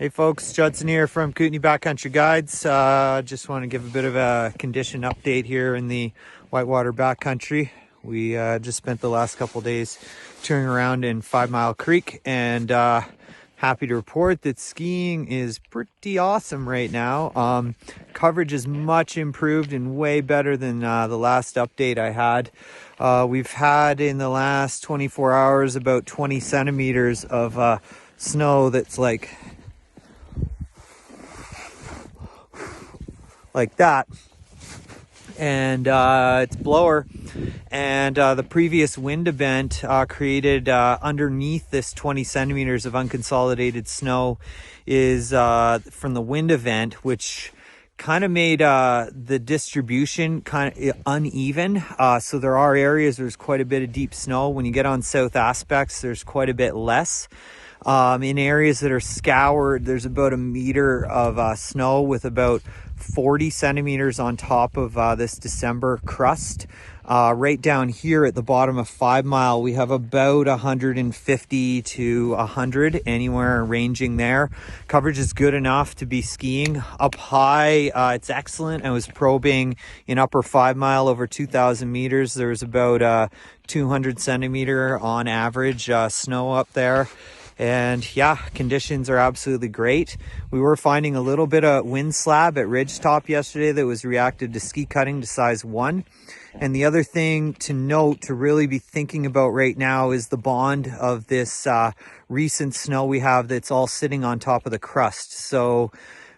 Hey folks, Judson here from Kootenay Backcountry Guides. Just want to give a bit of a condition update here in the Whitewater Backcountry. We just spent the last couple days touring around in 5 Mile Creek, and happy to report that skiing is pretty awesome right now. Coverage is much improved and way better than the last update I had. We've had in the last 24 hours about 20 centimeters of snow that's like that, and it's blower, and the previous wind event created underneath this 20 centimeters of unconsolidated snow is from the wind event, which kind of made the distribution kind of uneven. So there are areas there's quite a bit of deep snow. When you get on south aspects, there's quite a bit less. In areas that are scoured, there's about 1 meter of snow with about 40 centimeters on top of this December crust. Right down here at the bottom of 5 Mile, we have about 150 to 100, anywhere ranging there. Coverage is good enough to be skiing. Up high, it's excellent. I was probing in upper 5 Mile over 2,000 meters. There was about 200 centimeter on average snow up there. And yeah, conditions are absolutely great. We were finding a little bit of wind slab at ridgetop yesterday that was reacted to ski cutting to size 1. And the other thing to note, to really be thinking about right now, is the bond of this recent snow we have that's all sitting on top of the crust. So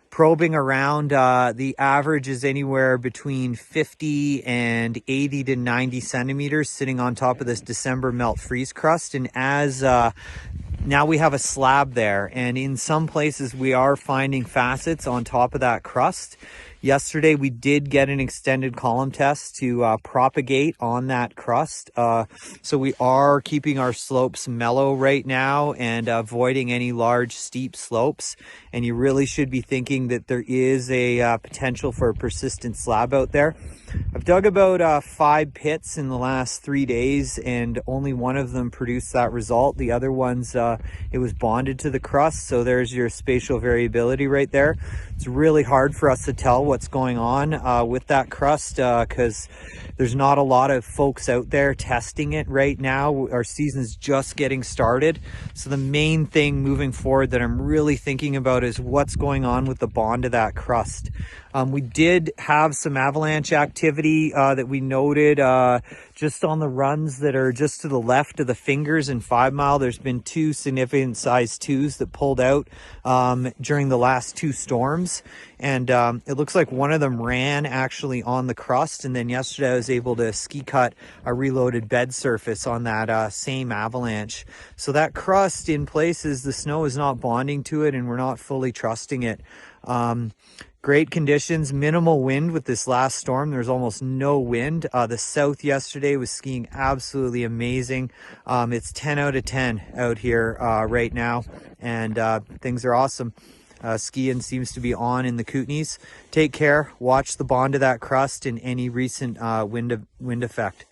probing around, the average is anywhere between 50 and 80 to 90 centimeters sitting on top of this December melt freeze crust. And as now we have a slab there, and in some places we are finding facets on top of that crust. Yesterday we did get an extended column test to propagate on that crust. So we are keeping our slopes mellow right now and avoiding any large steep slopes. And you really should be thinking that there is a potential for a persistent slab out there. I've dug about 5 pits in the last 3 days, and only one of them produced that result. The other ones, it was bonded to the crust, so there's your spatial variability right there. It's really hard for us to tell what's going on with that crust because there's not a lot of folks out there testing it right now. Our season's just getting started. So the main thing moving forward that I'm really thinking about is what's going on with the bond of that crust. We did have some avalanche activity that we noted just on the runs that are just to the left of the fingers in 5 Mile. There's been 2 significant size 2s that pulled out during the last 2 storms. And it looks like one of them ran actually on the crust. And then yesterday I was able to ski cut a reloaded bed surface on that same avalanche. So that crust, in places, the snow is not bonding to it and we're not fully trusting it. Great conditions, minimal wind with this last storm. There's almost no wind. The south yesterday was skiing absolutely amazing. It's 10 out of 10 out here right now, and things are awesome. Skiing seems to be on in the Kootenays. Take care. Watch the bond of that crust and any recent wind effect.